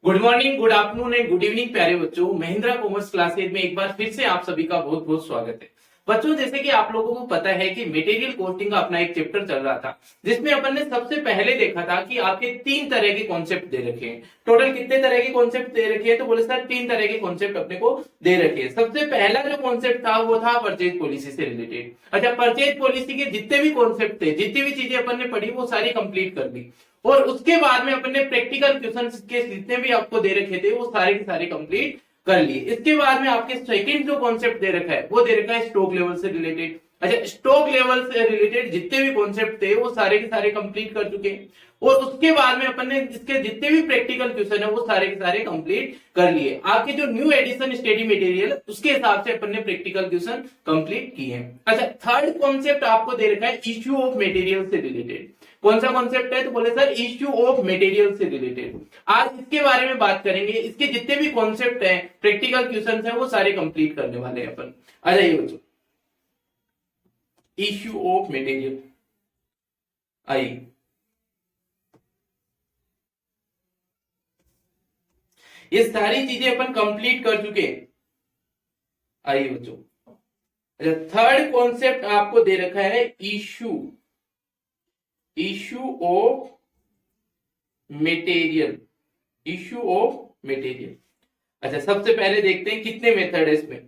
Good morning, good afternoon and good evening प्यारे बच्चों। Mahindra commerce classes में एक बार फिर से आप सभी का बहुत बहुत स्वागत है। बच्चों, जैसे कि आप लोगों को पता है कि मटेरियल कॉस्टिंग का अपना एक चैप्टर चल रहा था, जिसमें अपन ने सबसे पहले देखा था कि आपके तीन तरह के कॉन्सेप्ट दे रखे हैं। टोटल कितने तरह के कॉन्सेप्ट दे रखे हैं? तो बोले सर तीन तरह के कॉन्सेप्ट अपने को दे रखे हैं। सबसे पहला जो कॉन्सेप्ट था वो था परचेज पॉलिसी से रिलेटेड। अच्छा, परचेज पॉलिसी के जितने भी कॉन्सेप्ट थे, जितनी भी चीजें अपन ने पढ़ी, वो सारी कंप्लीट कर दी। और उसके बाद में अपन ने प्रैक्टिकल क्वेश्चंस के जितने भी आपको दे रखे थे वो सारे के सारे कंप्लीट कर लिए। इसके बाद में आपके सेकंड जो कॉन्सेप्ट दे रखा है वो दे रखा है स्टॉक लेवल से रिलेटेड। अच्छा, स्टॉक लेवल से रिलेटेड जितने भी कॉन्सेप्ट थे वो सारे के सारे कंप्लीट कर चुके हैं। और उसके बाद में अपन ने इसके जितने भी प्रैक्टिकल क्वेश्चन है वो सारे के सारे कंप्लीट कर लिए। आपके जो न्यू एडिशन स्टडी मटेरियल उसके हिसाब से अपन ने प्रैक्टिकल क्वेश्चन कंप्लीट किए हैं। अच्छा, थर्ड कॉन्सेप्ट आपको दे रखा है इश्यू ऑफ मटेरियल से रिलेटेड। कौन सा कॉन्सेप्ट है? तो बोले सर इश्यू ऑफ मटेरियल से रिलेटेड। आज इसके बारे में बात करेंगे। इसके जितने भी कॉन्सेप्ट हैं, प्रैक्टिकल क्वेश्चंस हैं, वो सारे कंप्लीट करने वाले हैं अपन। आ जाइए बच्चों, इश्यू ऑफ मटेरियल। आइए, ये सारी चीजें अपन कंप्लीट कर चुके हैं। आइए बच्चों, अच्छा थर्ड कॉन्सेप्ट आपको दे रखा है issue of material. Issue of material. अच्छा, सबसे पहले देखते हैं कितने मेथड है इसमें।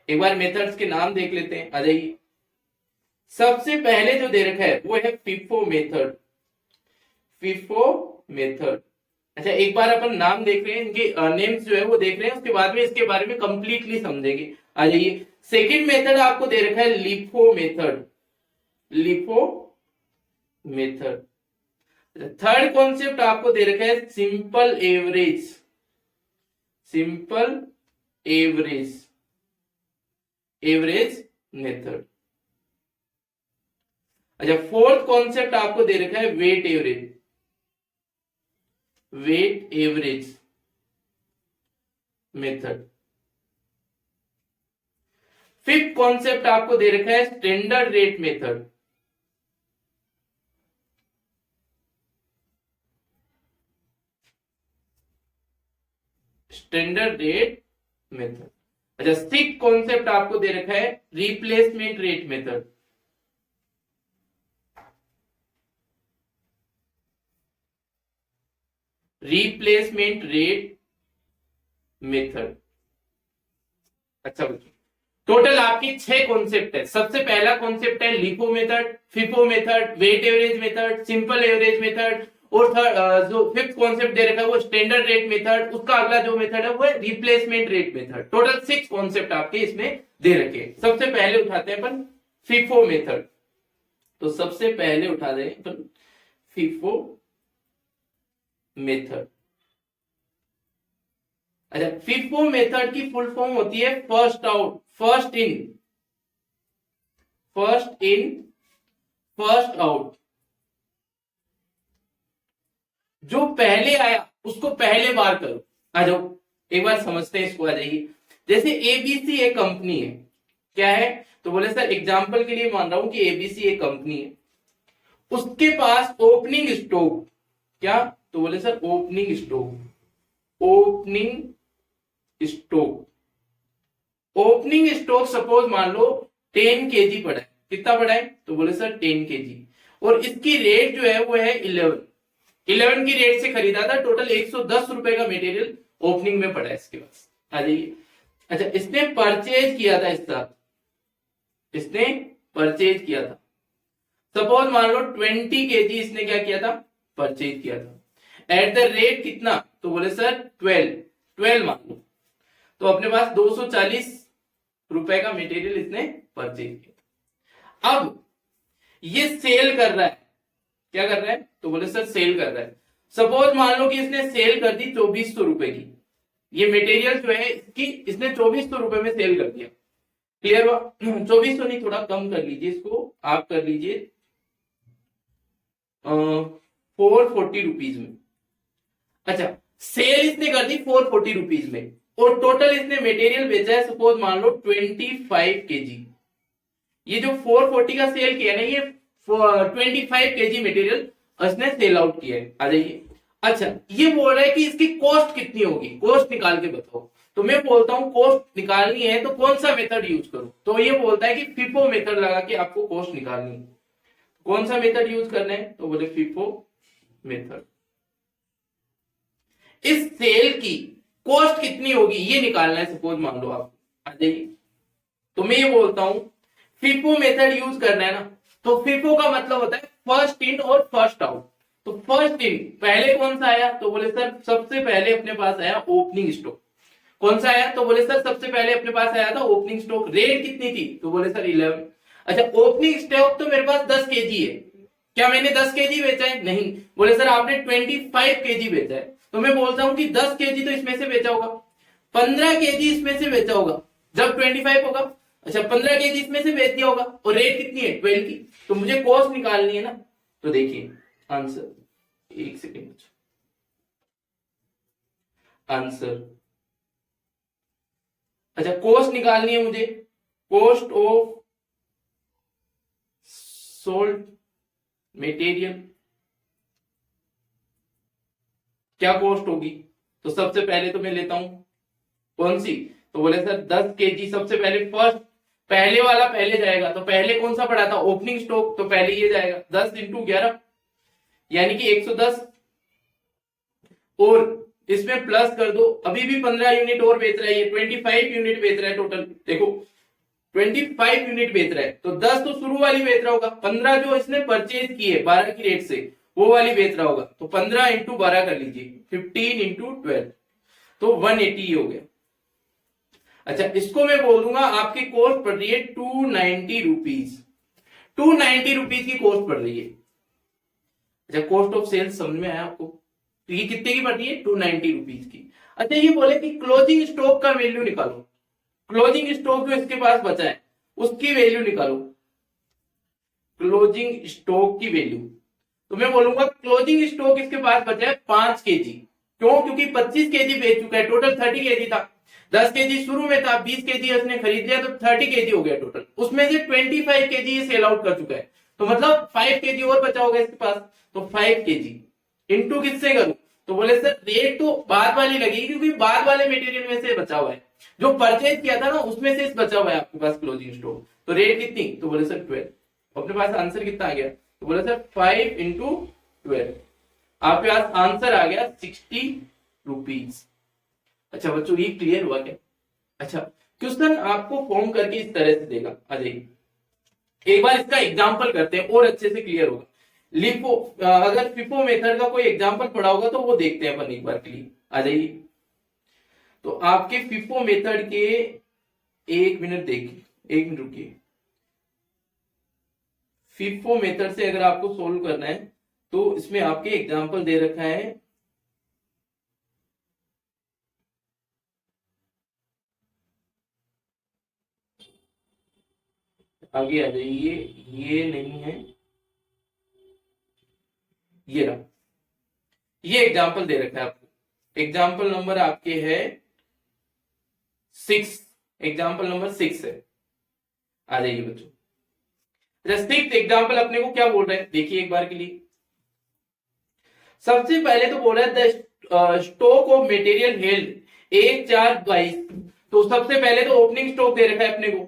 एक बार मेथड्स के नाम देख लेते हैं। आ जाइए, सबसे पहले जो दे रखा है वो है फिफो मेथड। FIFO method. अच्छा, एक बार अपन नाम देख रहे हैं, इनके नेम्स जो है वो देख रहे हैं, उसके बाद में इसके बारे में कंप्लीटली समझेंगे। आ जाइए, सेकेंड मेथड आपको दे रखा है LIFO method. LIFO method. Third concept आपको दे रखा है simple average. Simple average method. अच्छा, फोर्थ कॉन्सेप्ट आपको दे रखा है weight average method. Fifth concept आपको दे रखा है standard rate method. Standard rate method. अच्छा, सिक्स्थ कॉन्सेप्ट आपको दे रखा है replacement rate method. Replacement rate method. अच्छा बच्चों, टोटल आपकी 6 कॉन्सेप्ट है। सबसे पहला कॉन्सेप्ट है LIFO method, FIFO method, weight average method, simple average method, और थर्ड जो फिफ्थ कॉन्सेप्ट दे रखा है वो स्टैंडर्ड रेट मेथड। उसका अगला जो मेथड है वो है replacement rate method. Total 6 concept आपके इसमें दे रखे हैं। सबसे पहले उठाते हैं अपन फिफो मेथड। तो सबसे पहले उठा दें अपन फिफो मेथड। अच्छा, फिफो मेथड की फुल फॉर्म होती है first out first in first out. जो पहले आया उसको पहले बार करो। आ जाओ, एक बार समझते हैं इसको। आ जाइए, जैसे एबीसी एक कंपनी है। क्या है? तो बोले सर एग्जांपल के लिए मान रहा हूं कि एबीसी एक कंपनी है, उसके पास ओपनिंग स्टॉक। क्या? तो बोले सर ओपनिंग स्टॉक सपोज मान लो 10 केजी पड़ा है। कितना पड़ा है? तो बोले सर 10 केजी। और इसकी रेट जो है वो है 11 की रेट से खरीदा था। टोटल 110 रुपए का मटेरियल ओपनिंग में पड़ा है इसके पास। आ जाइए, अच्छा इसने परचेज किया था सपोज मान लो 20 केजी इसने क्या किया था? परचेज किया था। एट द रेट कितना? तो बोले सर 12 मान लो। तो अपने पास 240 रुपए का मटेरियल इसने परचेज किया। अब ये सेल कर रहा है। क्या कर रहा है? तो बोले सर सेल कर रहा है। सपोज मान लो कि इसने सेल कर दी 2400 रुपए की। ये मटेरियल जो है इसकी इसने 2400 रुपए में सेल कर दिया। क्लियर हुआ? 2400 नहीं, थोड़ा कम कर लीजिए इसको, आप कर लीजिए 440 रुपीज में। अच्छा, सेल इसने कर दी 440 रुपीज में, और टोटल इसने मटेरियल बेचा है सपोज मान लो 25 केजी। ये जो 440 का सेल किया ना, ये 25 केजी मटेरियल उसने सेल आउट किया है। आ जाइए, अच्छा, ये बोल रहा है कि इसकी कॉस्ट कितनी होगी, कॉस्ट निकाल के बताओ। तो मैं बोलता हूं कॉस्ट निकालनी है तो कौन सा मेथड यूज करूं, तो ये बोलता है कि फिफो मेथड लगा के आपको कॉस्ट निकालनी है। कौन सा मेथड यूज करना है, तो बोले फिफो मेथड। इस सेल की कॉस्ट कितनी होगी ये निकालना है, सपोज मान लो आप आ जाइए। तो मैं ये बोलता हूं फिफो मेथड यूज करना है ना, तो फिफो का मतलब होता है फर्स्ट इन और फर्स्ट आउट। तो फर्स्ट इन पहले कौन सा आया, तो बोले सर सबसे पहले अपने पास आया ओपनिंग स्टॉक। कौन सा आया, तो बोले सर सबसे पहले अपने पास आया था ओपनिंग स्टॉक। रेट कितनी थी, तो बोले सर 11। अच्छा, ओपनिंग स्टॉक तो मेरे पास 10 केजी है, क्या मैंने 10 केजी बेचा है, नहीं। बोले सर आपने 25 केजी बेचा है, तो मैं बोलता हूं कि 10 केजी तो इसमें से बेचा होगा, 15 केजी इसमें से बेचा होगा जब 25 होगा। अच्छा, 15 केजी इसमें से बेच दिया होगा, और रेट कितनी है 12 की, तो मुझे कॉस्ट निकालनी है ना। तो देखिए आंसर, एक सेकेंड, आंसर, अच्छा कॉस्ट निकालनी है मुझे, कॉस्ट ऑफ सोल्ड मटेरियल क्या कॉस्ट होगी, तो सबसे पहले तो मैं लेता हूं कौन सी, तो बोले सर 10 केजी। सबसे पहले फर्स्ट पहले वाला पहले जाएगा, तो पहले कौन सा पड़ा था ओपनिंग स्टॉक, तो पहले ये जाएगा 10 इंटू 11 यानी कि 110, और इसमें प्लस कर दो, अभी भी 15 यूनिट और बेच रहा है ये, 25 यूनिट बेच रहा है टोटल, देखो 25 यूनिट बेच रहा है, तो 10 तो शुरू वाली बेच रहा होगा, 15 जो इसने परचेज की है 12 की रेट से वो वाली बेच रहा होगा, तो 15 इंटू 12 कर लीजिए, 15 इंटू 12, तो 180 हो गया। अच्छा, इसको मैं बोल दूंगा आपकी कॉस्ट पड़ रही है 290 रुपीज, 290 रुपीज की कॉस्ट पड़ रही है। अच्छा, कॉस्ट ऑफ सेल्स समझ में आया आपको, तो ये कितने की पड़ रही है 290 रुपीज की। अच्छा, ये बोले कि क्लोजिंग स्टॉक का वैल्यू निकालो, क्लोजिंग स्टॉक जो इसके पास बचा है उसकी वैल्यू निकालो, क्लोजिंग स्टॉक की वैल्यू। तो मैं बोलूंगा क्लोजिंग स्टॉक इसके पास बचा है 5 केजी, क्यों, क्योंकि 25 केजी बेच चुका है, टोटल 30 केजी था, 10 केजी शुरू में था, 20 केजी उसने खरीद लिया, तो 30 केजी हो गया टोटल, उसमें से 25 केजी ये सेल आउट कर चुका है, तो मतलब 5 केजी और बचा होगा इसके पास, तो 5 केजी इंटू किससे करूं, तो बोले सर रेट तो बाद वाली लगेगी क्योंकि बाद वाले मटेरियल में से बचा हुआ है, जो परचेज किया था ना उसमें से बचा हुआ है आपके पास क्लोजिंग स्टॉक, तो रेट कितनी, तो बोले सर 12। अपने पास आंसर कितना आ गया, तो बोले सर 5 इंटू 12, आपके पास आंसर आ गया 60 रुपीज। अच्छा बच्चों, ये क्लियर हुआ क्या। अच्छा, क्वेश्चन आपको फॉर्म करके इस तरह से देगा, आ जाइए एक बार इसका एग्जांपल करते हैं और अच्छे से क्लियर होगा। लिफो अगर फिफो मेथड का कोई एग्जांपल पढ़ा होगा तो वो देखते हैं अपन एक बार के लिए, आ जाइए। तो आपके फिफो मेथड के, एक मिनट देखिए, एक मिनट रुकिए, फिफो मेथड से अगर आपको सोल्व करना है तो इसमें आपके एग्जांपल दे रखा है, आगे आ जाइए, ये नहीं है, ये रहा, ये एग्जांपल दे रखा है आपको, एग्जांपल नंबर आपके है 6, एग्जांपल नंबर 6 है, आ जाइए बच्चों। सिक्स एग्जांपल अपने को क्या बोल रहे हैं, देखिए एक बार के लिए। सबसे पहले तो बोल रहा है the stock of material held 1/4/22, तो सबसे पहले तो ओपनिंग स्टॉक दे रखा है अपने को,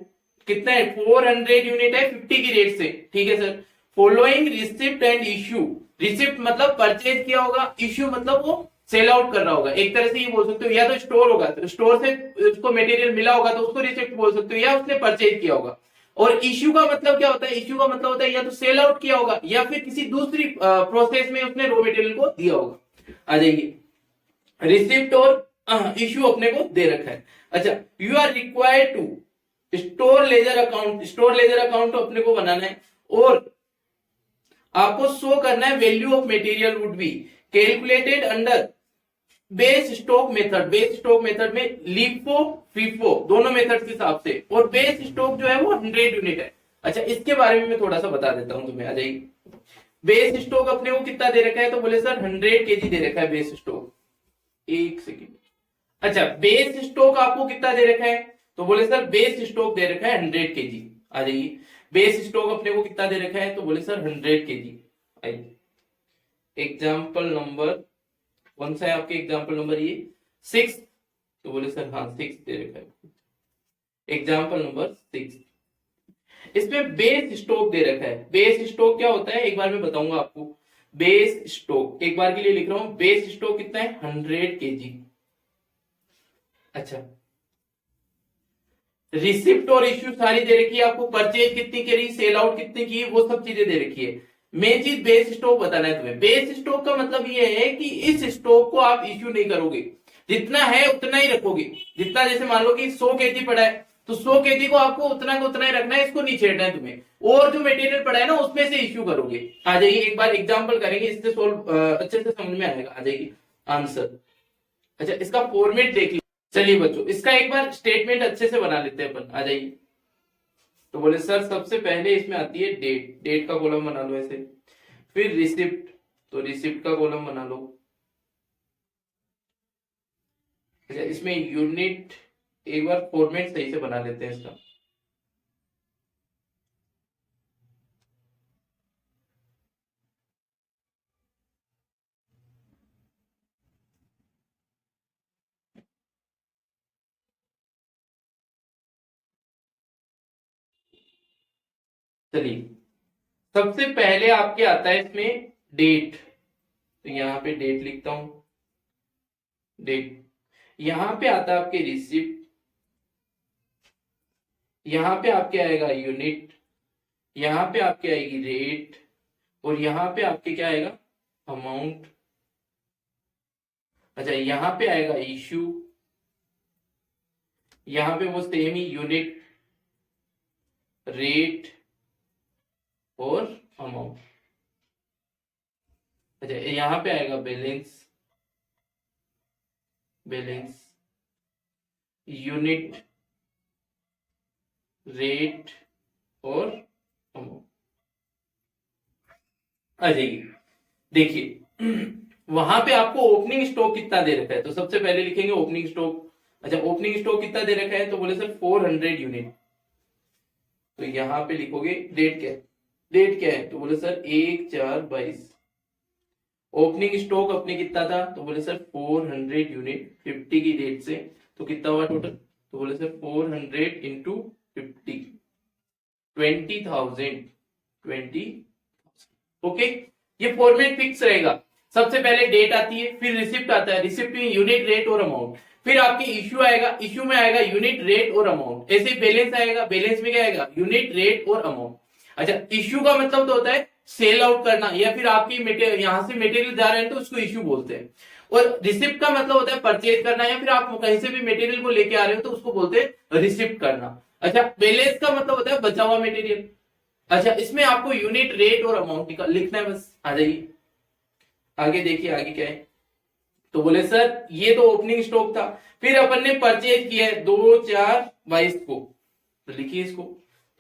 कितना है 400 यूनिट है 50 की रेट से, ठीक है sir. Following receipt and issue, receipt मतलब परचेज किया होगा, इश्यू मतलब वो सेल आउट कर रहा होगा, एक तरह से ये बोल सकते हो, या तो स्टोर होगा तो स्टोर से उसको मटेरियल मिला होगा तो उसको रिसिप्ट बोल सकते हो, या उसने परचेज किया होगा। और इश्यू का मतलब क्या होता है, इश्यू का मतलब होता है या तो सेल आउट किया होगा या फिर किसी दूसरी प्रोसेस में उसने रॉ मटेरियल को दिया होगा। आ जाइए, रिसिप्ट और इश्यू अपने को दे रखा है। अच्छा, you are required to store ledger account, store ledger account अपने को बनाना है, और आपको शो करना है value of material would be calculated under base stock method, base stock method में लिफो फिफो दोनों मेथड के हिसाब से, और बेस स्टॉक जो है वो 100 यूनिट है। अच्छा, इसके बारे में मैं थोड़ा सा बता देता हूं तुम्हें, आ जाइए। बेस स्टॉक अपने को कितना दे रखा है, तो बोले सर 100 केजी दे रखा है बेस स्टॉक, एक सेकेंड। अच्छा, बेस स्टॉक आपको कितना दे रखा है, तो बोले सर बेस स्टॉक दे रखा है 100 केजी, आ जाइए। बेस स्टॉक अपने को कितना दे रखा है, तो बोले सर 100 केजी। एग्जाम्पल नंबर कौन सा है आपके एग्जाम्पल नंबर ये 6? तो बोले सर हाँ 6 दे रखा है, एग्जाम्पल नंबर 6। इसमें बेस स्टोक दे रखा है। बेस स्टोक क्या होता है एक बार मैं बताऊंगा आपको। बेस स्टोक एक बार के लिए लिख रहा हूं, बेस स्टोक कितना है 100 kg। अच्छा, रिसिप्ट और इश्यू सारी दे रखी है आपको, परचेज कितनी करी, सेल आउट कितनी की, वो सब चीजें दे रखी है। मेन चीज बेस स्टॉक बताना है तुम्हें। बेस स्टॉक का मतलब ये है कि इस स्टॉक को आप इश्यू नहीं करोगे, जितना है उतना ही रखोगे। जितना जैसे मान लो कि 100 kg पड़ा है तो 100 kg को आपको उतना का उतना ही रखना है, इसको नहीं छेड़ना है तुम्हें। और जो मटेरियल पड़ा है ना उसमें से इश्यू करोगे। आ जाइए एक बार एग्जाम्पल करेंगे, इससे सोल्व अच्छे से समझ में आएगा। आ जाइए आंसर। अच्छा, इसका फॉर्मेट देख लीजिए। चलिए बच्चों, इसका एक बार स्टेटमेंट अच्छे से बना लेते हैं अपन। आ जाइए। तो बोले सर सबसे पहले इसमें आती है डेट, डेट का कॉलम बना लो ऐसे। फिर रिसिप्ट, तो रिसिप्ट का कॉलम बना लो। अच्छा, इसमें यूनिट एक बार फॉर्मेट सही से बना लेते हैं इसका। चलिए, सबसे पहले आपके आता है इसमें डेट, तो यहां पे डेट लिखता हूं, डेट। यहां पे आता है आपके रिसिप्ट, यहां पे आपके आएगा यूनिट, यहां पे आपके आएगी रेट, और यहां पे आपके क्या आएगा अमाउंट। अच्छा, यहां पे आएगा इश्यू, यहां पे वो सेम ही यूनिट, रेट और अमाउंट। अच्छा, यहां पे आएगा बैलेंस, बैलेंस, यूनिट, रेट और अमाउंट। आ जाइए, देखिए वहां पे आपको ओपनिंग स्टॉक कितना दे रखा है, तो सबसे पहले लिखेंगे ओपनिंग स्टॉक। अच्छा, ओपनिंग स्टॉक कितना दे रखा है, तो बोले सर 400 यूनिट। तो यहां पे लिखोगे डेट क्या है, डेट क्या है, तो बोले सर 1/4/22। ओपनिंग स्टॉक अपने कितना था, तो बोले सर 400 यूनिट 50 की डेट से, तो कितना हुआ टोटल, तो बोले सर 400 इंटू 50, 20,000, 20। ओके, ये फॉर्मेट फिक्स रहेगा। सबसे पहले डेट आती है, फिर रिसिप्ट आता है, रिसिप्ट में यूनिट, रेट और अमाउंट, फिर आपकी इश्यू आएगा, इश्यू में आएगा यूनिट, रेट और अमाउंट। ऐसे बैलेंस आएगा, बैलेंस में क्या आएगा यूनिट, रेट और अमाउंट। अच्छा, इश्यू का मतलब तो होता है सेल आउट करना, या फिर आपकी यहां से मटेरियल जा रहे हैं तो उसको इश्यू बोलते हैं। और रिसिप्ट का मतलब होता है परचेज करना, या फिर आप कहीं से भी मटेरियल को लेके आ रहे हो तो उसको बोलते हैं रिसिप्ट करना। अच्छा, बैलेंस का मतलब होता है बचा हुआ मटेरियल। अच्छा, इसमें आपको यूनिट, रेट और अमाउंट लिखना है बस। आ जाइए आगे, देखिए आगे क्या है। तो बोले सर ये तो ओपनिंग स्टॉक था, फिर अपन ने परचेज किया है 2/4/22 को, तो लिखिए इसको।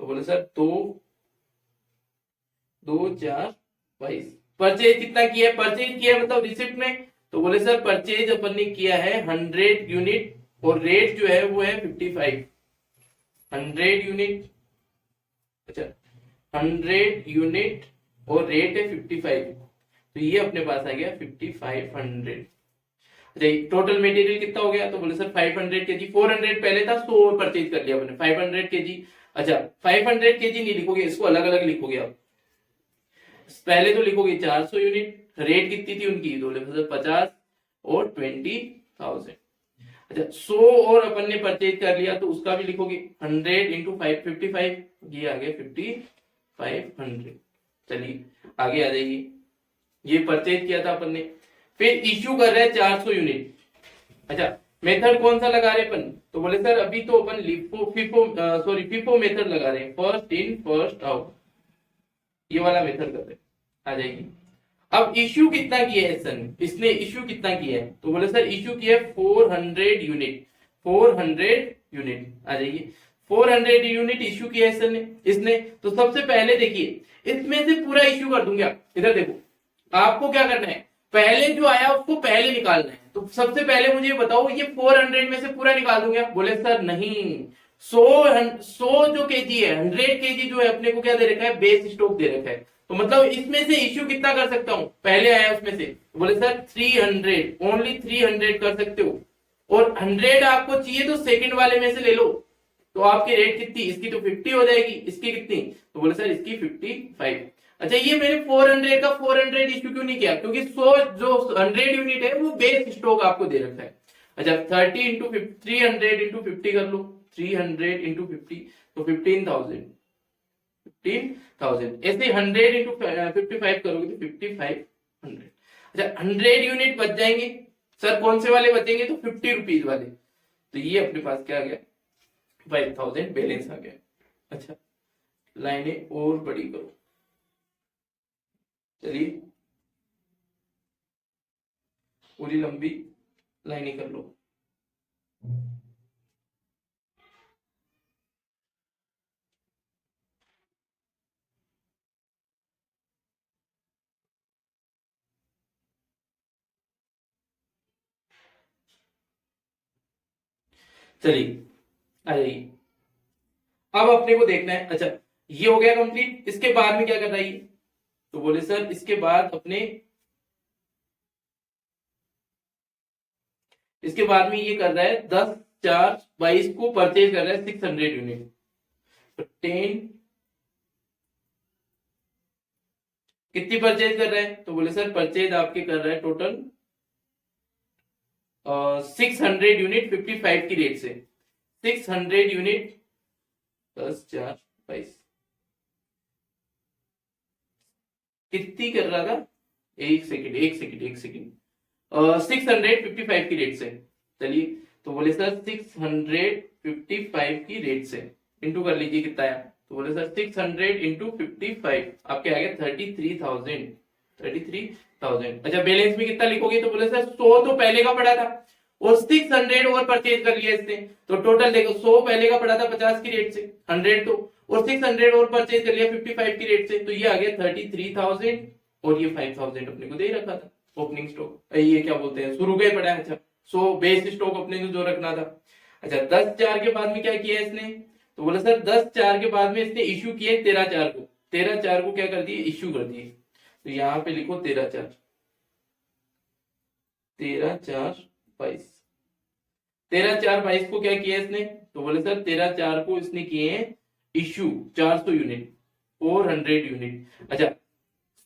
तो बोले सर 2/4/22 परचेज कितना किया है, परचेज किया है मतलब रिसिप्ट में। तो बोले सर परचेज अपन ने किया है 100 यूनिट, और रेट जो है वो है 55, 100 यूनिट। अच्छा, 100 यूनिट और रेट है 55, तो ये अपने पास आ गया 5500। टोटल मटेरियल कितना हो गया, तो बोले सर 500 kg, 400 पहले था, 100 और परचेज कर लिया आपने, 500 kg। अच्छा, 500 kg नहीं लिखोगे, इसको अलग अलग लिखोगे आप। पहले तो लिखोगे 400 यूनिट, रेट कितनी थी उनकी, तो बोले सर 50 और 20,000। अच्छा, 100 और अपन ने परचेज कर लिया तो उसका भी लिखोगे 100 इंटू 55, ये आ गया 5500। चलिए आगे आ जाइए, ये परचेज किया था अपन ने, फिर इश्यू कर रहे हैं 400 यूनिट। अच्छा, मेथड कौन सा लगा रहे अपन, तो बोले सर अभी तो अपन FIFO मेथड लगा रहे हैं, फर्स्ट इन फर्स्ट आउट, ये वाला मेथड कर रहे हैं। आ जाइए, अब इश्यू कितना किया है सर, इसने इश्यू कितना किया है, तो बोले सर इश्यू किया है 400 यूनिट, 400 यूनिट। आ जाइए, 400 यूनिट इश्यू किया है सर ने, इसने। तो सबसे पहले देखिए इसमें से पूरा इश्यू कर दूंगा। इधर देखो, आपको क्या करना है, पहले जो आया उसको पहले निकालना है। तो सबसे पहले मुझे बताओ, ये 400 में से पूरा निकाल दूंगा, बोले सर नहीं, 100 जो केजी है, 100 केजी जो है अपने को क्या दे रखा है, बेस स्टॉक दे रखा है। तो मतलब इसमें से इश्यू कितना कर सकता हूं, पहले आया उसमें से, तो बोले सर 300, ओनली 300 कर सकते हो, और 100 आपको चाहिए तो सेकंड वाले में से ले लो। तो आपकी रेट कितनी, इसकी तो 50 हो जाएगी, इसकी कितनी, तो बोले सर इसकी 55। अच्छा, ये मैंने 400 का 400 इश्यू क्यों नहीं किया, क्योंकि 100 जो 100 यूनिट है वो बेस स्टॉक आपको दे रखा है। अच्छा, 30 इंटू 300 इंटू 50 कर लो, 300 इंटू 50 तो 15,000, 15,000 ऐसे 100 इंटू 55 करोगे तो 5500। अच्छा, 100 यूनिट बच जाएंगे सर, कौन से वाले बचेंगे, तो 50 रुपीज वाले। तो ये अपने पास क्या आ गया, 5000 बैलेंस आ गया। अच्छा, लाइनें और बड़ी करो, चलिए पूरी लंबी लाइनें कर लो। चलिए आ जाइए, अब अपने को देखना है। अच्छा, ये हो गया कंप्लीट, इसके बाद में क्या कर रहा है ये, तो बोले सर इसके बाद अपने, इसके बाद में ये कर रहा है 10/4/22 को परचेज कर रहा है 600 यूनिट। तो 10 कितनी परचेज कर रहा है, तो बोले सर परचेज आपके कर रहा है टोटल 600 यूनिट 55 की रेट से, 600 यूनिट 10/4/22 कितनी कर रहा था, एक सेकंड एक सेकंड एक सेकंड, 655 की रेट से। चलिए, तो बोले सर 655 की रेट से इंटू कर लीजिए कितना आया, तो बोले सर 600 इंटू 55 आपके आ गया 33,000, 33,000। अच्छा, बैलेंस में कितना लिखोगे, तो बोले सर 100 तो पहले का पड़ा था और 600 और परचेज कर लिया इसने, तो टोटल देखो 100 पहले का पड़ा था 50 की रेट से, 100 तो, और 600 और परचेज कर लिया 55 की रेट से, तो ये आ गया 33,000, और ये 5,000 अपने को दे ही रखा था ओपनिंग स्टॉक, ये क्या बोलते हैं शुरू का ही पड़ा है। अच्छा, सो बेस स्टॉक अपने को जो रखना था। अच्छा, 10/4 के बाद में क्या किया इसने, तो बोला सर 10/4 के बाद में इसने इश्यू किए 13/4 को, 13/4 को क्या कर दिए, इश्यू कर दिए। तो यहां पे लिखो 13/4, 13/4/22, 13/4/22 को क्या किया इसने, तो बोले सर 13/4 को इसने किए हैं इश्यू 400 यूनिट, 400 यूनिट। अच्छा,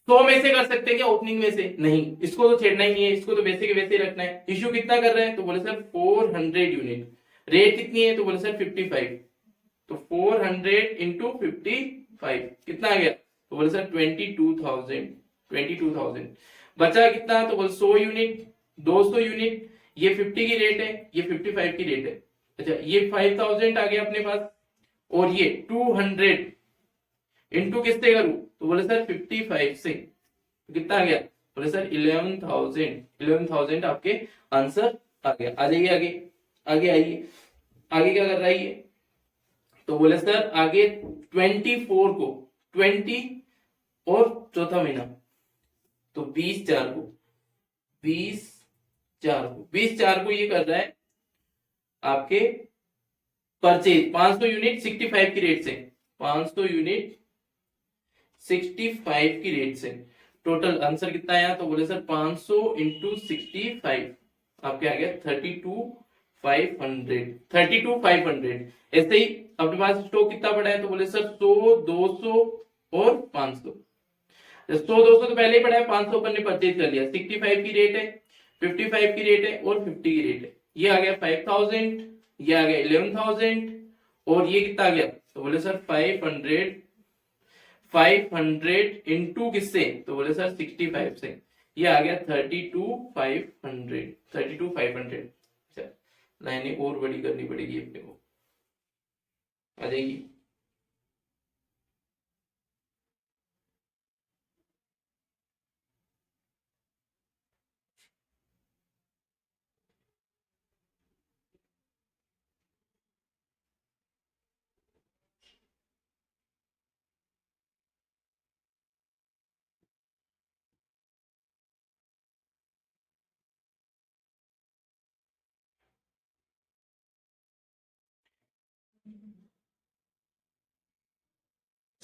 100 में से कर सकते हैं क्या ओपनिंग में से, नहीं, इसको तो छेड़ना ही नहीं है, इसको तो वैसे के वैसे ही रखना है। इश्यू कितना कर रहे हैं, तो बोले सर 400 यूनिट, रेट कितनी है, तो बोले सर 55, तो 400 इंटू 55 कितना आ गया, तो बोले सर 22,000, 22,000। बचा कितना, तो बोले 100 यूनिट, 200 यूनिट, ये 50 की रेट है, ये 55 की रेट है। अच्छा, ये 5,000 आ गया अपने पास, और ये 200 इंटू किससे करूं, तो बोले सर 55 से, तो कितना आ गया, बोले सर 11,000, 11,000 आपके आंसर आ गया। आ जाइए आगे, आगे आइए, आगे क्या कर रहा है ये, तो बोले सर आगे 24 को, 20 और चौथा महीना, तो 20/4 को, 20/4 को, 20/4 को ये कर रहा है आपके परचेज 500 यूनिट 65 की रेट से, 500 यूनिट 65 की रेट से। टोटल आंसर कितना आया, तो बोले सर 500 इंटू 65 आपके आ गया 32,500, 32,500। ऐसे ही अपने पास स्टॉक कितना पड़ा है, तो बोले सर 100, 200 और 500। 100 200 तो पहले ही पड़ा है, 500 अपन ने परचेज कर लिया, 65 की रेट है, 55 की रेट है और 50 की रेट है। ये आ गया 5,000, ये आ गया 11,000, और ये कितना आ गया, तो बोले सर 500, 500 इंटू किससे, तो बोले सर 65 से, ये आ गया 32,500, 32,500। अच्छा, लाइनें और बड़ी करनी पड़ेगी अपने को, आ जाएगी।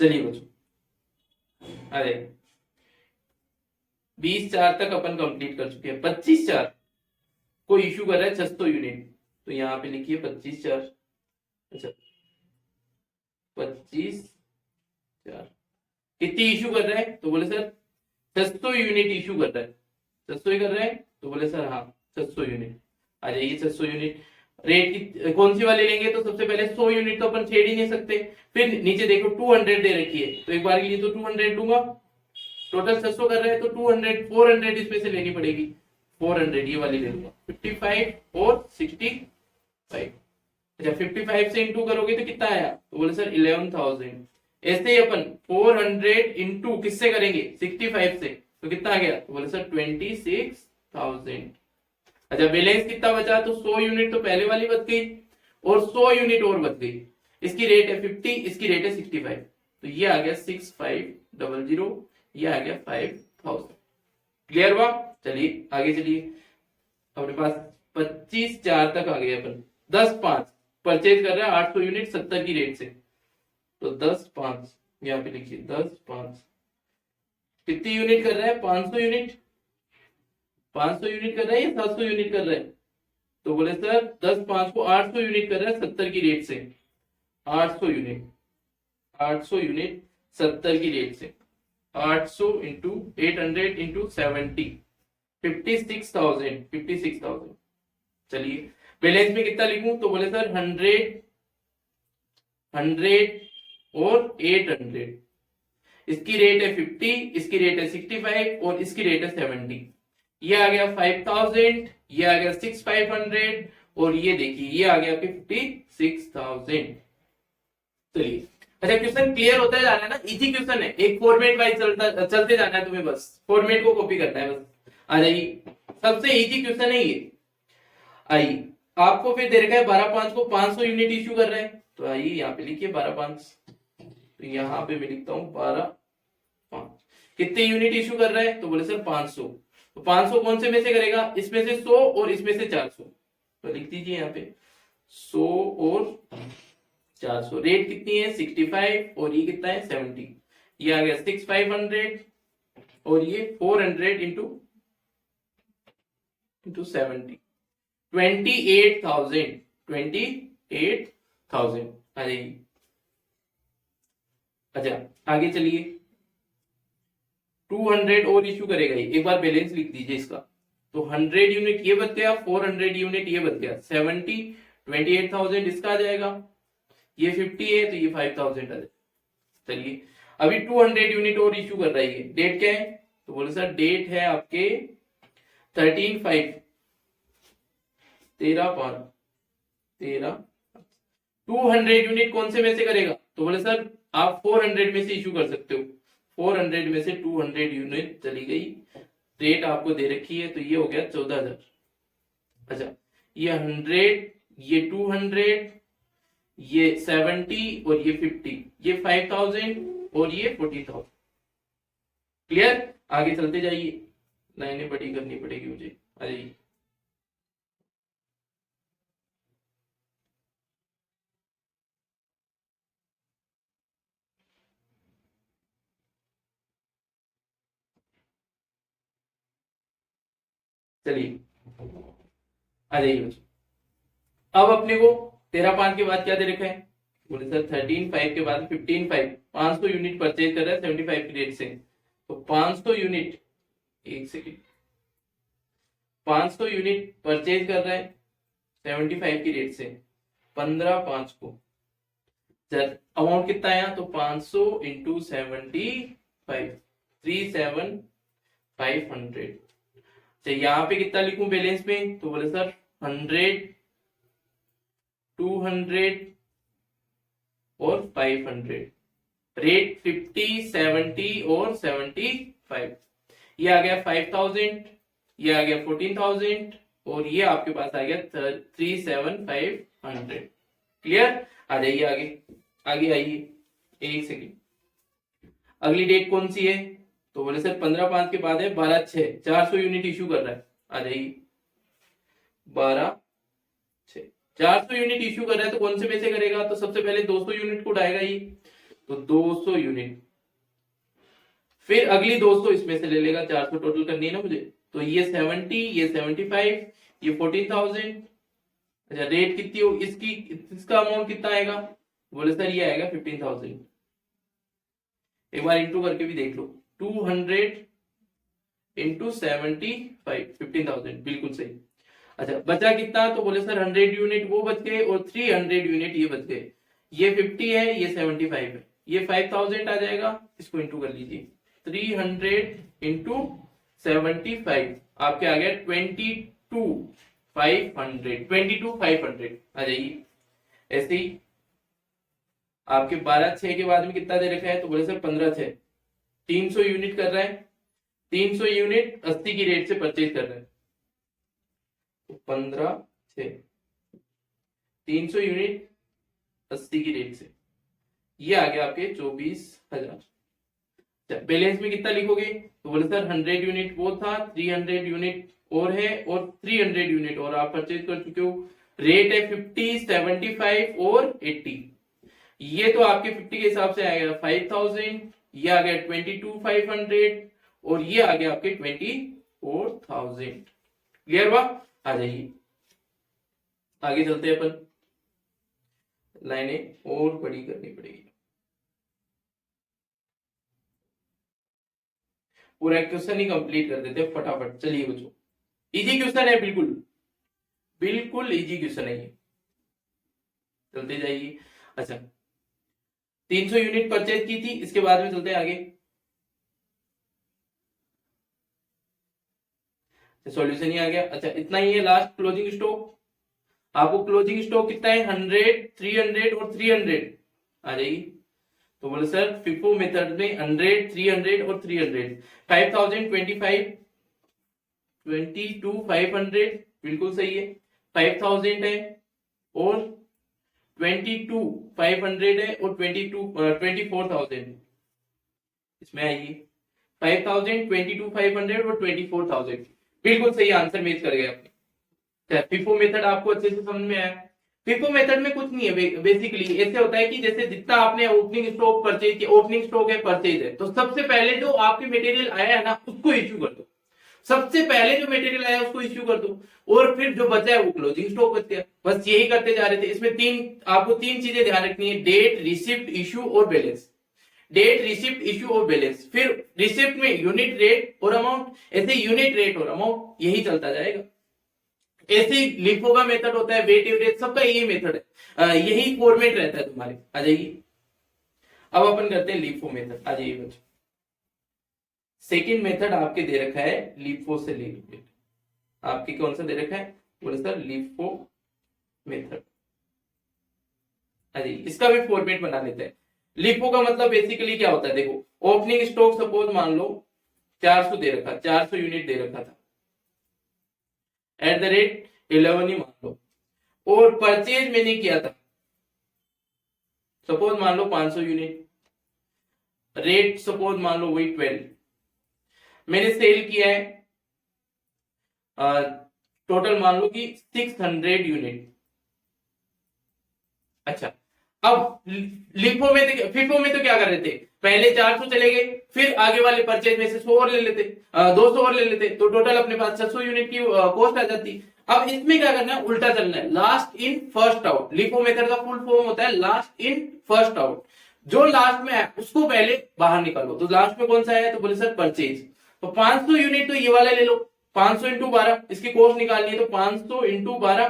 चलिए बच्चों, अरे 20/4 तक अपन कंप्लीट कर चुके हैं। 25/4 कोई इशू कर रहा है 600 यूनिट, तो यहाँ पे लिखिए 25/4। अच्छा 25/4 कितनी इशू कर रहा है, तो बोले सर 600 यूनिट इशू कर रहा है। 600 ही कर रहा है, तो बोले सर हाँ 600 यूनिट। आ जाइए 600 यूनिट। रेट की कौन सी वाली लेंगे, तो सबसे पहले 100 यूनिट तो अपन छेड़ ही नहीं सकते। फिर नीचे देखो 200 दे रखी है, तो एक बार के लिए तो 200 लूंगा। टोटल 600 कर रहे हैं तो 200 400 इसमें से लेनी पड़ेगी। 400 ये वाली ले लूंगा। 55 और 65। अच्छा 55 से इंटू करोगे तो कितना आया, तो बोले सर 11,000। ऐसे ही अपन 400 इंटू किससे करेंगे, 65 से, तो कितना आ गया, तो बोले सर 26,000। अच्छा बैलेंस कितना बचा, तो 100 यूनिट तो पहले वाली बच गई और 100 यूनिट और बच गई। इसकी रेट है 50, इसकी रेट है 65, तो ये आ गया 6500, ये आ गया 5,000। क्लियर हुआ। चलिए आगे चलिए, अपने पास 25/4 तक आ गए अपन। 10/5 परचेज कर रहा है 800 यूनिट 70 की रेट से, तो 10/5 यहाँ पे लिखिए 10/5 कितनी यूनिट कर रहा है, 500 यूनिट। 500 यूनिट कर रहा है या 700 यूनिट कर रहा है, तो बोले सर 10/5 को 800 यूनिट कर रहा है 70 की रेट से। 800 यूनिट 800 यूनिट 70 की रेट से, 800 इंटू 800 इंटू 70, 56,000। चलिए बैलेंस में कितना लिखूं, तो बोले सर 100 और 800। इसकी रेट है 50, इसकी रेट है 65 और इसकी रेट है 70। ये आ गया 5,000, ये आ गया 6,500 और ये देखिए ये आ गया 56,000। चलिए अच्छा क्वेश्चन क्लियर होता जा रहा है ना, इजी क्वेश्चन है, एक फॉर्मेट वाइज चलते जाना है तुम्हें, बस फॉर्मेट को कॉपी करना है बस। आ जाइए सबसे इजी क्वेश्चन है ये। आइए आपको फिर दे रखा है 12/5 को 500 यूनिट इश्यू कर रहे हैं, तो आइए यहाँ पे लिखिए 12/5, तो यहाँ पे मैं लिखता हूँ 12/5। कितने यूनिट इश्यू कर रहा है, तो बोले सर 500, तो 500 कौन से में से करेगा, इसमें से 100 और इसमें से 400, तो लिख दीजिए यहाँ पे 100 और 400। रेट कितनी है 65 और ये कितना है 70, ये आ गया 6,500 और ये 400 इंटू 70, 28,000। 28,000 आ जाएगी। अच्छा आगे चलिए 200 और इश्यू करेगा ये, एक बार बैलेंस लिख दीजिए इसका, तो 100 यूनिट ये बच गया, 400 यूनिट ये बच गया, 70 28,000 इसका आ जाएगा, ये 50 है तो ये 5,000 आ जाएगा। चलिए अभी 200 यूनिट और इश्यू कर रहा है ये, डेट क्या है, तो बोले सर डेट है आपके 13/5 13/5 200 यूनिट कौन से में से करेगा, तो बोले सर आप 400 में से इश्यू कर सकते हो। 400 में से 200 यूनिट चली गई, रेट आपको दे रखी है, तो ये हो गया 14,000। अच्छा ये 100, ये 200, ये 70 और ये 50, ये 5,000 और ये 40,000। क्लियर। आगे चलते जाइए, लाइनें बड़ी करनी पड़ेगी मुझे। आ जाइए चलिए आ जाइए बच्चों। अब अपने को 13/5 के बाद क्या दे रखा है, बोले सर 13/5 के बाद 15/5 500 यूनिट परचेज कर रहा है 75 की रेट से, तो 500 यूनिट, एक सेकेंड, 500 यूनिट परचेज कर रहा है 75 की रेट से 15/5 को। सर अमाउंट कितना आया, तो 500 इंटू 75 37,500। यहाँ पे कितना लिखूं बैलेंस में, तो बोले सर 100 200 और 500, रेट 50 70 और 75, ये आ गया 5,000, ये आ गया 14,000 और ये आपके पास आ गया 37,500। क्लियर। आ जाइए आगे, आगे आइए, एक सेकेंड। अगली डेट कौन सी है, तो बोले सर 15/5 के बाद है 12/6 400 यूनिट इश्यू कर रहा है। आ जाइए 12/6 400 यूनिट इश्यू कर रहा है, तो कौन से में से करेगा, तो सबसे पहले 200 यूनिट को उठाएगा ये, तो 200 यूनिट, फिर अगली 200 इसमें से ले लेगा, 400 टोटल करनी है ना मुझे, तो ये 70, ये 75, ये 14,000। अच्छा रेट कितनी हो इसकी, इसका अमाउंट कितना आएगा, बोले सर ये आएगा 15,000। एक बार इंटू करके भी देख लो, 200 इंटू 75, 15,000, बिल्कुल सही। अच्छा बचा कितना, तो बोले सर 100 यूनिट वो बच गए और 300 यूनिट ये बच गए। ये 50 है, ये 75 है, ये 5,000 आ जाएगा, इसको इंटू कर लीजिए। 300 इंटू 75 आपके आ गया 22,500, 22,500 आ जाइए। ऐसे ही आपके 12/6 के बाद में कितना दे रखा है, तो बोले सर 15/6, 300 यूनिट कर रहा है, 300 यूनिट 80 की रेट से परचेज कर रहा है, तो 15/6, 300 यूनिट 80 की रेट से, ये आ गया आपके 24,000। बैलेंस में कितना लिखोगे, तो बोले सर 100 यूनिट वो था, 300 यूनिट और है, और 300 यूनिट और आप परचेज कर चुके हो। रेट है 50, 75 और 80। ये तो आपके 50 के हिसाब से आएगा 5,000, ये आ गया 22,500 और ये आ गया आपके 24,000। क्लियर हुआ, आ जाइए आगे चलते हैं अपन, लाइनें और बड़ी करनी पड़ेगी। पूरा क्वेश्चन ही कंप्लीट कर देते हैं फटाफट। चलिए बच्चों, इजी क्वेश्चन है, बिल्कुल बिल्कुल इजी क्वेश्चन है ये, चलते जाइए। अच्छा 300 यूनिट परचेज की थी, इसके बाद में चलते हैं आगे। सॉल्यूशन ही आ गया। अच्छा इतना ही है लास्ट क्लोजिंग स्टॉक। आपको क्लोजिंग स्टॉक कितना है, 100, 300 और 300 आ जाएगी। तो बोले सर फिफो मेथड में 100, 300 और 300, 5,000, 25, 22,500 बिल्कुल सही है, 5,000 है और 22,500 है और 24,000 इसमें आइए। 5,000, 22,500 और 24,000 बिल्कुल सही आंसर मैच कर गए आपने। फिफो मेथड आपको अच्छे से समझ में आया। फिफो मेथड में कुछ नहीं है, बेसिकली ऐसे होता है कि जैसे जितना आपने ओपनिंग स्टॉक परचेज किया, ओपनिंग स्टॉक है परचेज है, तो सबसे पहले जो आपके मटेरियल आया है ना उसको इश्यू कर दो, सबसे पहले जो मटेरियल आया उसको इश्यू कर दो, और फिर जो बचा है वो क्लोजिंग स्टॉक बच गया। बस यही करते जा रहे थे। इसमें आपको तीन चीजें ध्यान रखनी है, डेट, रिसिप्ट, इश्यू और बैलेंस। डेट, रिसिप्ट, इश्यू और बैलेंस। फिर रिसिप्ट में यूनिट रेट और अमाउंट, ऐसे यूनिट रेट और अमाउंट, यही चलता जाएगा। ऐसे ही लिफो का मेथड होता है, वेट एवरेज, सबका यही मेथड है, यही फॉर्मेट रहता है तुम्हारे। आ जाइए अब अपन करते हैं लिफो मेथड। आ जाइए बच्चों, सेकेंड मेथड आपके दे रखा है लिफो से रिलेटेड। आपके कौन सा दे रखा है, बोले सर लिफो मेथड। अरे इसका भी फॉर्मेट बना लेते हैं। लिफो का मतलब बेसिकली क्या होता है, देखो ओपनिंग स्टॉक सपोज मान लो 400 दे रखा, 400 यूनिट दे रखा था, एट द रेट 11 ही मान लो, और परचेज मैंने किया था सपोज मान लो 500 यूनिट, रेट सपोज मान लो वही 12, मैंने सेल किया है टोटल मान लो कि 600 यूनिट। अच्छा अब लिफो में फिफो में तो क्या कर रहे थे, पहले 400 चले गए, फिर आगे वाले परचेज में से 100 और ले लेते, 200 और ले लेते, तो टोटल अपने पास 600 यूनिट की कॉस्ट आ जाती। अब इसमें क्या करना है, उल्टा चलना है, last in first out. LIFO method का फुल फॉर्म होता है लास्ट इन फर्स्ट आउट। जो लास्ट में है उसको पहले बाहर निकालो। तो लास्ट में कौन सा है, तो बोले सर परचेज। तो 500 यूनिट तो ये वाला ले लो, 500 इंटू 12, इसकी कॉस्ट निकालनी है, तो 500 इंटू 12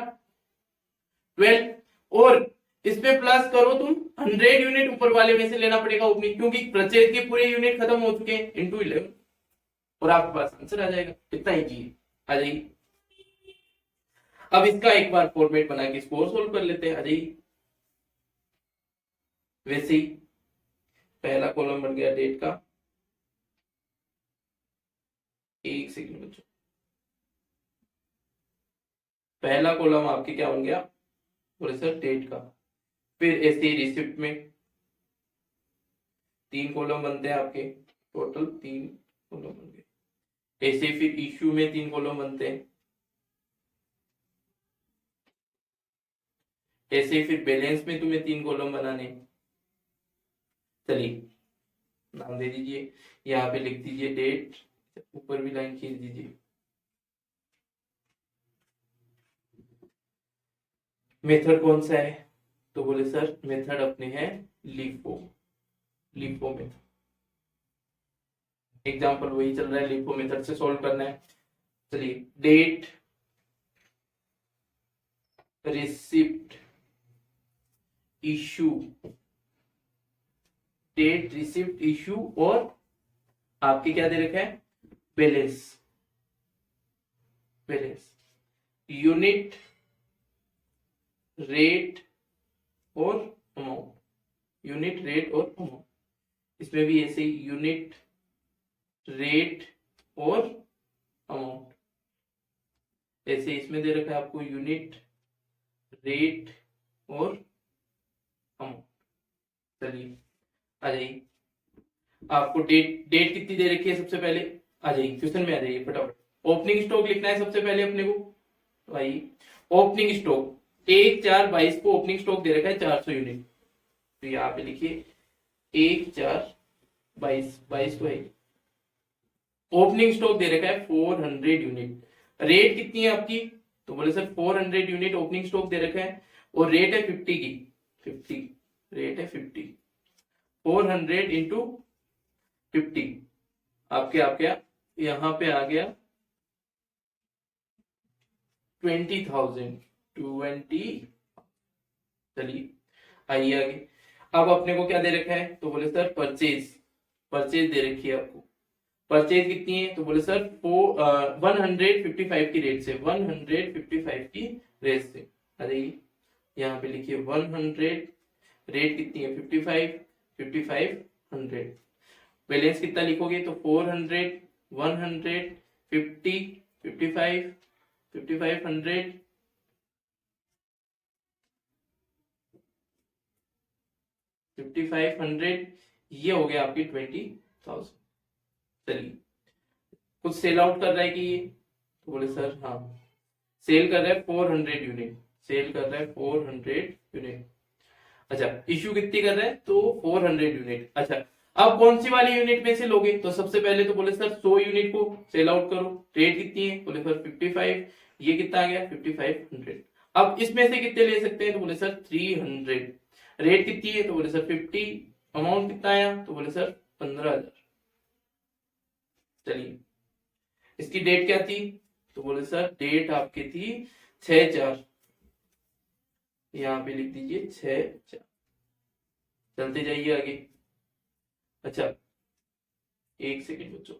12, और इसमें प्लस करो तुम 100 यूनिट ऊपर वाले में से लेना पड़ेगा ओपनिंग, क्योंकि परचेज के पूरे यूनिट खत्म हो चुके हैं, इंटू 11, और आपके पास आंसर आ जाएगा। इतना ही चाहिए, आ जाइए। अब इसका एक बार फॉर्मेट बना के इसको सोल्व कर लेते हैं। आ जाइए, वैसे ही पहला कॉलम बन गया डेट का, एक सेकंड बच्चों, पहला कॉलम आपके क्या बन गया, बोले सर डेट का। फिर ऐसे ही रिसिप्ट में 3 कॉलम बनते हैं आपके, टोटल 3 कॉलम बन गए। ऐसे फिर इश्यू में 3 कॉलम बनते हैं, ऐसे फिर बैलेंस में तुम्हें 3 कॉलम बनाने। चलिए नाम दे दीजिए, यहाँ पे लिख दीजिए डेट, ऊपर भी लाइन खींच दीजिए। मेथड कौन सा है, तो बोले सर मेथड अपने हैं लिफो, लिफो मेथड। एग्जाम्पल वही चल रहा है, लिफो मेथड से सॉल्व करना है। चलिए, date, receipt, issue, date, receipt, issue और आपके क्या दे रखा है, बैलेंस, बैलेंस, यूनिट, रेट और अमाउंट, यूनिट, रेट और अमाउंट। इसमें भी ऐसे ही यूनिट, रेट और अमाउंट, ऐसे इसमें दे रखा है आपको यूनिट, रेट और अमाउंट। चलिए आ जाइए, आपको डेट, डेट कितनी दे रखी है सबसे पहले, आ जाइए क्वेश्चन में आ जाइए फटाफट। ओपनिंग स्टॉक लिखना है सबसे पहले अपने को, भाई ओपनिंग स्टॉक 1/4/22 को ओपनिंग स्टॉक दे रखा है 400 यूनिट, तो यहाँ पे लिखिए 1/4/22, 22 को है, ओपनिंग स्टॉक दे रखा है 400 यूनिट, रेट कितनी है आपकी, तो बोले सर 400 यूनिट ओपनिंग स्टॉक दे रखा है और रेट है 50 की, 50 रेट है 50, 400 इंटू 50 आपके यहां पे आ गया 20,000, 20। चलिए आइए आगे, अब अपने को क्या दे रखा है, तो बोले सर परचेज, परचेज दे रखी है आपको, परचेज कितनी है, तो बोले सर 155 की रेट से, 155 की रेट से। अरे यहाँ पे लिखिए 100, रेट कितनी है 55, 5500, बैलेंस कितना लिखोगे, तो 400, 100, 50, 55, 5500, 5500, ये हो गया आपकी 20,000। चलिए, कुछ सेल आउट कर रहा है कि ये, तो बोले सर हाँ, सेल कर रहा है 400 यूनिट, सेल कर रहा है 400 यूनिट। अच्छा, इश्यू कितनी कर रहा है, तो 400 यूनिट। अच्छा, अब कौन सी वाली यूनिट में से लोगे, तो सबसे पहले तो बोले सर 100 यूनिट को सेल आउट करो, रेट कितनी है, बोले सर 55, ये कितना आ गया 5500। अब इसमें से कितने ले सकते हैं, तो बोले सर 300, रेट कितनी है, तो बोले सर 50, अमाउंट कितना आया, तो बोले सर 15,000। चलिए, इसकी डेट क्या थी, तो बोले सर डेट आपकी थी 6/4, यहाँ पे लिख दीजिए 6/4। चलते जाइए आगे। अच्छा, एक सेकेंड बच्चों,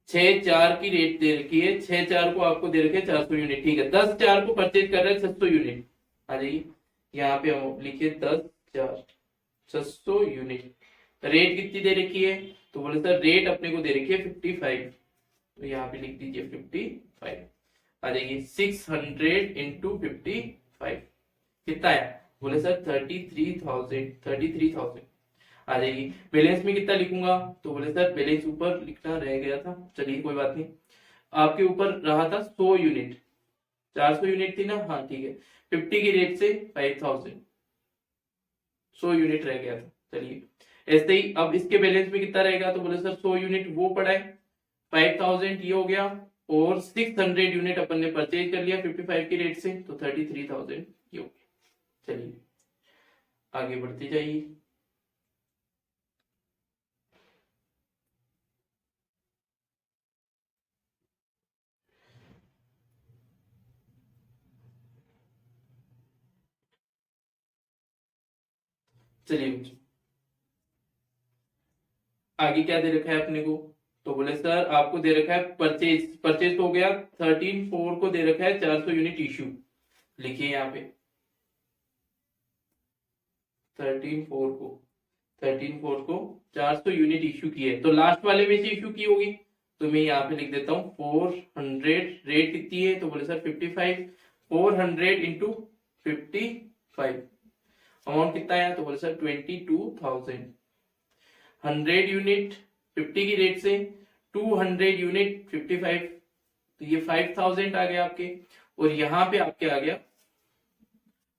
छह चार की रेट दे रखी है, 6/4 को आपको दे रखे 400 यूनिट, ठीक है, 10/4 को परचेज कर रहे हैं 600 यूनिट। आ जाइए, यहाँ पे हम लिखिए 10/4 600 यूनिट, रेट कितनी दे रखी है, तो बोले सर रेट अपने को दे रखी है 55, तो यहाँ पे लिख दीजिए 55। आ जाइए 600 इंटू 55 कितना है, बोले सर 33,000, 33,000। आ जाएगी, बैलेंस में कितना लिखूंगा, तो बोले सर बैलेंस ऊपर लिखना रह गया था, चलिए कोई बात नहीं, आपके ऊपर रहा था 100 यूनिट, 400 यूनिट थी ना, हाँ ठीक है, 50 की रेट से 5,000, 100 यूनिट रह गया था। चलिए ऐसे ही अब इसके बैलेंस में कितना रहेगा, तो बोले सर 100 यूनिट वो पड़ा है, 5,000 ये हो गया, और 600 यूनिट अपन ने परचेज कर लिया 55 की रेट से, तो 33,000 ये हो गया। चलिए आगे बढ़ते जाइए। चलिए आगे क्या दे रखा है अपने को, तो बोले सर आपको दे रखा है परचेज, परचेज तो हो गया 13/4 को दे रखा है 400 यूनिट इश्यू, लिखिए यहाँ पे 13/4 को, 13/4 को 400 यूनिट इश्यू की है, तो लास्ट वाले में से इश्यू की होगी, तो मैं यहाँ पे लिख देता हूँ 400, रेट कितनी है, तो बोले सर 55, 400 इंटू 55, अमाउंट कितना आया, तो बोले सर 22,000, 100 यूनिट 50 की रेट से, 200 यूनिट 55, तो ये 5,000 आ गया आपके, और यहां पे आपके आ गया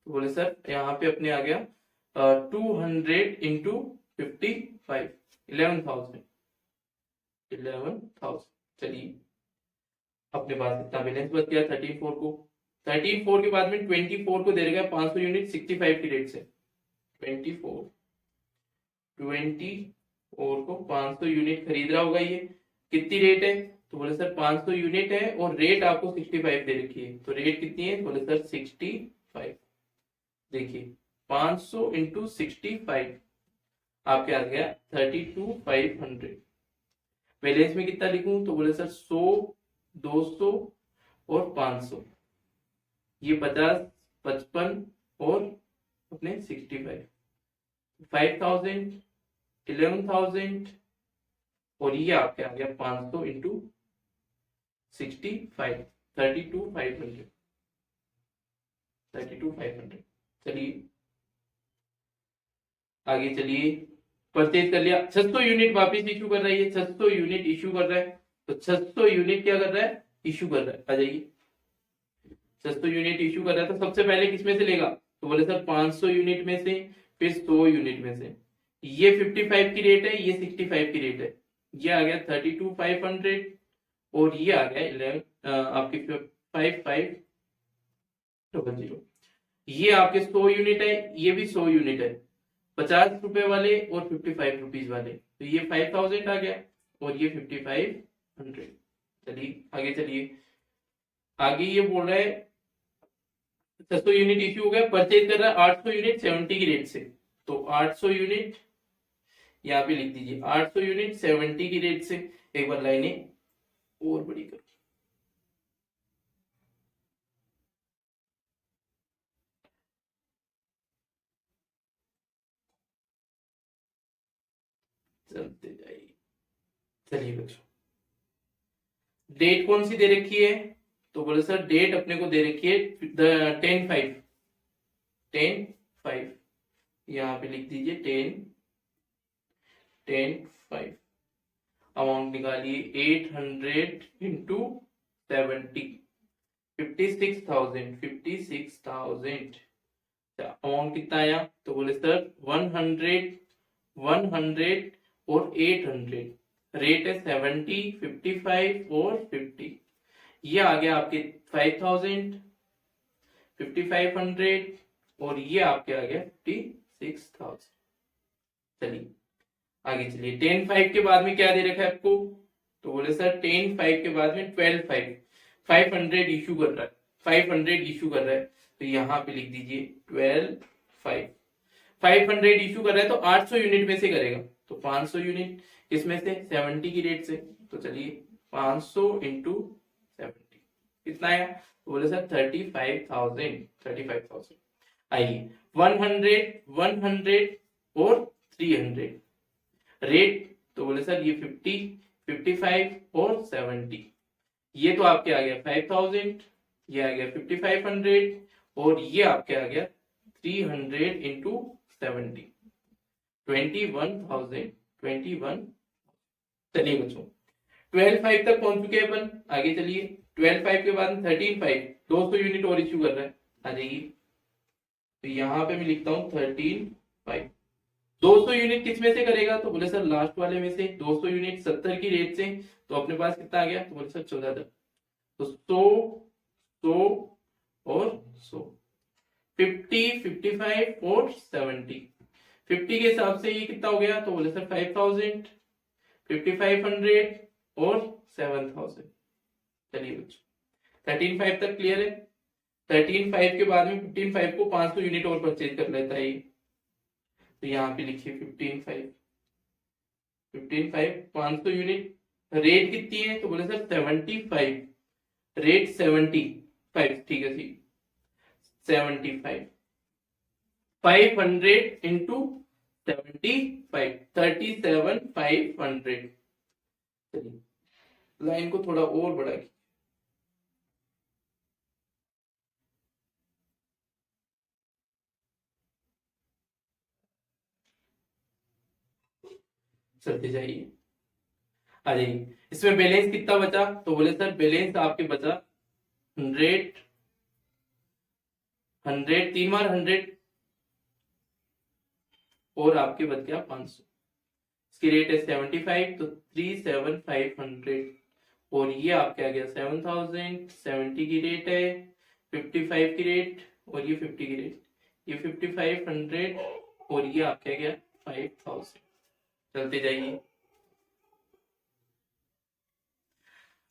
तो बोले सर यहाँ पे अपने आ गया 200 इंटू 55, 11,000। चलिए अपने पास इतना बैलेंस बच गया 13,400 को। 13,400 के बाद में 24 को दे देगा 500 यूनिट 65 की रेट से। 24 को 500 यूनिट खरीद रहा होगा। ये कितनी रेट है? तो बोले सर 500 यूनिट है और रेट आपको 65 दे रखी है। तो रेट कितनी है? बोले सर 65। देखिए 500 इंटू 65 आपके आ गया 32,500। बैलेंस में कितना लिखूं? तो बोले सर 100, 200 और 500। ये 50, 55 और अपने 65, 5,000, 11,000 और ये आपके आ गया 500 इंटू 65, 32,500। 32,500। चलिए आगे चलिए, परचेज कर लिया। 600 यूनिट वापस इशू कर रहा है। 600 यूनिट इशू कर रहा है। तो 600 यूनिट क्या कर रहा है? इशू कर रहा है। आ जाइए, 600 यूनिट इशू कर रहा है तो सबसे पहले किसमें से लेगा? तो बोले सर 500 यूनिट में से, फिर 100 यूनिट में से। ये 55 की रेट है, ये 65 की रेट है। ये आ गया 32,500 और ये आ गया 11 आपके 5500। ये आपके 100 यूनिट है, ये भी 100 यूनिट है, 50 रुपए वाले और 55 रुपीज वाले। तो ये 5,000 आ गया और ये 5500। चलिए आगे चलिए, आगे ये बोल रहा है 600 यूनिट इश्यू हो गया, परचेज कर रहा है 800 यूनिट 70 की रेट से। तो 800 यूनिट यहाँ पे लिख दीजिए, 800 यूनिट 70 की रेट से। एक बार लाइनें और बड़ी करो। चलते जाइए। चलिए बच्चों, डेट कौन सी दे रखी है? तो बोले सर डेट अपने को दे रखी है 10/5। 10/5 यहाँ पे लिख दीजिए 10/5। अमाउंट निकालिए 800 इंटू 70, 56,000। 56,000 अमाउंट कितना आया? तो बोले सर 100, 100 और 800। रेट है 70, 55 और 50। ये आ गया आपके 5,000, 5,500 और ये आपके आ गया 56,000। चलिए आगे चलिए, 10/5 के बाद में क्या दे रखा है आपको? तो बोले सर 10/5 के बाद में 12/5, 500 इशू कर रहा है। 500 इशू कर रहा है तो यहाँ पे लिख दीजिए 12/5। 500 इशू कर रहा है तो 800 यूनिट में से करेगा। तो 500 यूनिट किसमें से? 70 की रेट से। तो चलिए 500 इंटू 70 कितना आया? तो बोले सर 35,000। 35,000। आइए 100, 100 और 300। रेट तो बोले सर ये 50, 55 और 70। ये तो आपके आ गया 5,000, ये आ गया 5,500 और ये आपके आ गया 300 इंटू 70, 21,000। 21। चलिए बच्चों 12/5 तक पहुंच चुके हैं अपन। आगे चलिए 12/5 के बाद 13/5, 200 यूनिट और इश्यू कर रहा है। आ जाइए, तो यहाँ पे मैं लिखता हूँ 13/5। 200 यूनिट किस में से करेगा? तो बोले सर लास्ट वाले में से। 200 यूनिट 70 की रेट से, तो अपने पास कितना आ गया? तो बोले सर 14,000। तो 100, 100 और 100, 50, 55 और 70। 50 के हिसाब से ये कितना हो गया? तो बोले सर 5,000, 5,500 और 7,000। चलिए बच्चों 13/5 तक क्लियर है। 13/5 के बाद में 15/5 को 500 यूनिट और परचेज कर लेता है। तो यहाँ पे लिखिए 15/5, 15/5 500 यूनिट। रेट कितनी है? तो बोले सर 75। रेट 75, ठीक है, ठीक 75। 500 इंटू 75, 37,500। चलिए लाइन को थोड़ा और बढ़ा के चलते जाइए। आ जाइए, इसमें बैलेंस कितना बचा? तो बोले सर बैलेंस आपके बचा 100, 100, 3 बार 100 और आपके बच गया 500। इसकी रेट है 75, तो 37500 और ये आपके आ गया 7000। 70 की रेट है, 55 की रेट और ये 50 की रेट, ये 5500 और ये आपके आ गया 5000। चलते जाइए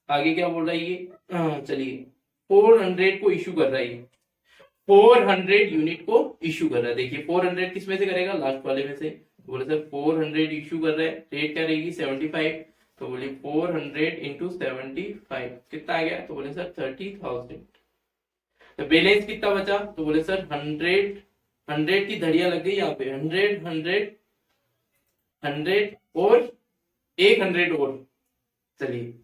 आगे क्या बोल रहा है ये, चलिए 400 को इश्यू कर रहा है ये, 400 यूनिट को इश्यू कर रहा है। देखिए 400 किस में से करेगा, लास्ट वाले में से। तो बोले सर 400 इश्यू कर रहा है, रेट क्या रहेगी 75, तो बोले 400 इंटू 75 कितना आ गया, तो बोले सर 30,000। तो बैलेंस कितना बचा, तो बोले सर 100 की धड़ियां लग गई यहाँ पे, 100 और 100 और। चलिए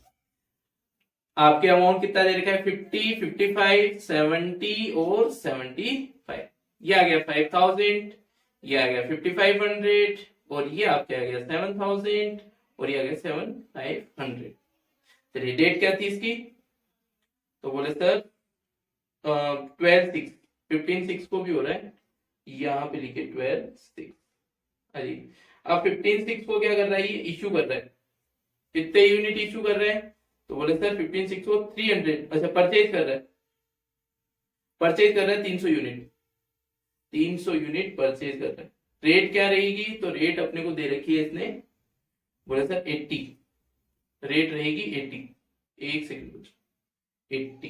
आपके अमाउंट कितना दे रखा है, 50, 55, 70 और 75। ये आ गया 5000, ये आ गया 5500 और ये आपके आ गया 7000 और ये आ गया 7500। चलिए डेट क्या थी इसकी, तो बोले सर 12/6, 15/6 को भी हो रहा है, यहाँ पे लिखे 12/6। अरे अब 15/6 को क्या कर रहा है, ये इश्यू कर रहा है। कितने यूनिट इश्यू कर रहे हैं, तो बोले सर 15/6 को 300, अच्छा परचेज कर रहा है, 300 यूनिट, 300 यूनिट परचेज कर रहा है। रेट क्या रहेगी, तो रेट अपने को दे रखी है इसने, बोले सर 80, रेट रहेगी 80। एक सेकंड, 80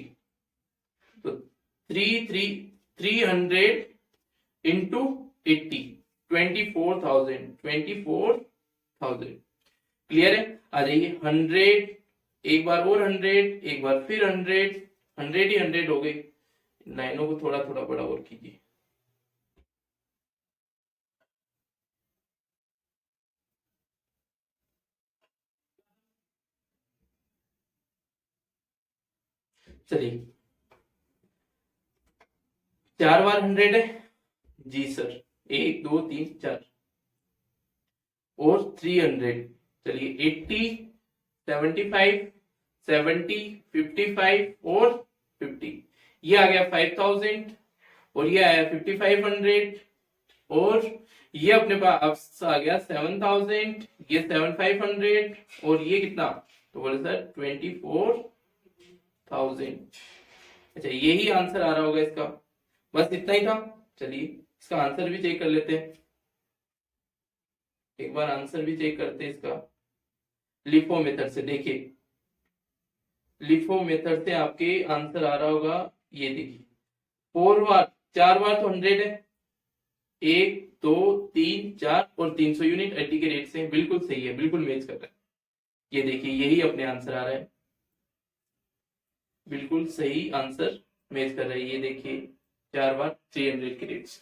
तो 300 इंटू 80, 24,000। क्लियर है, आ जाइए 100, एक बार और 100, एक बार फिर 100 ही 100 हो गई। लाइनों को थोड़ा थोड़ा बड़ा और कीजिए। चलिए 4 बार 100 है जी सर, 1 2 3 4 और 300। चलिए 80, 75, 70, 55 और 50, ये आ गया 5000 और ये आया 5500 और ये अपने पास आ गया 7000, ये 7500 और ये कितना, तो बोले सर 24,000। अच्छा यही आंसर आ रहा होगा इसका, बस इतना ही था। चलिए इसका आंसर भी चेक कर लेते हैं, एक बार आंसर भी चेक करते हैं इसका लिफो मेथड से। देखिए लिफो मेथड से आपके आंसर आ रहा होगा, ये देखिए 4 बार तो 100 है, 1 2 3 4 और 300 यूनिट 80 के रेट से, बिल्कुल सही है, बिल्कुल मैच कर रहा है। ये देखिए यही अपने आंसर आ रहा है, बिल्कुल सही आंसर मैच कर रहा है। ये देखिए 4 बार 300 के रेट से।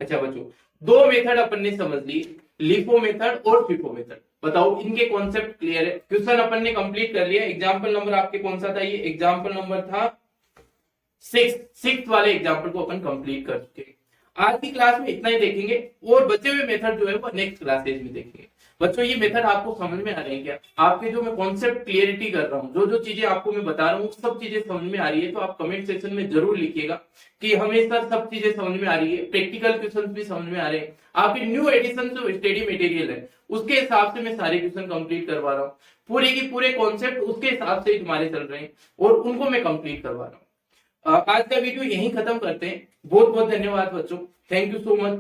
अच्छा बच्चों, दो मेथड अपन ने समझ ली, लिफो मेथड और फिफो मेथड। बताओ इनके कॉन्सेप्ट क्लियर है, क्वेश्चन अपन ने कंप्लीट कर लिया। एग्जाम्पल नंबर आपके कौन सा था, ये एग्जाम्पल नंबर था 6 वाले एग्जाम्पल को अपन कंप्लीट कर चुके। आज की क्लास में इतना ही देखेंगे और बचे हुए मेथड जो है वो नेक्स्ट क्लासेज में देखेंगे। बच्चों ये मेथड आपको समझ में आ रही है क्या, आपके जो मैं कॉन्सेप्ट क्लियरिटी कर रहा हूँ, जो चीजें आपको मैं बता रहा हूँ सब चीजें समझ में आ रही है, तो आप कमेंट सेक्शन में जरूर लिखिएगा कि हमें सर सब चीजें समझ में आ रही है, प्रैक्टिकल क्वेश्चन भी समझ में आ रहे हैं। आपके न्यू एडिशन जो स्टडी मटेरियल है उसके हिसाब से मैं सारे क्वेश्चन कंप्लीट करवा रहा हूँ, पूरे की पूरे कॉन्सेप्ट उसके हिसाब से तुम्हारे चल रहे हैं और उनको मैं कंप्लीट करवा रहा हूँ। आज का वीडियो यहीं खत्म करते हैं। बहुत बहुत धन्यवाद बच्चों, थैंक यू सो मच।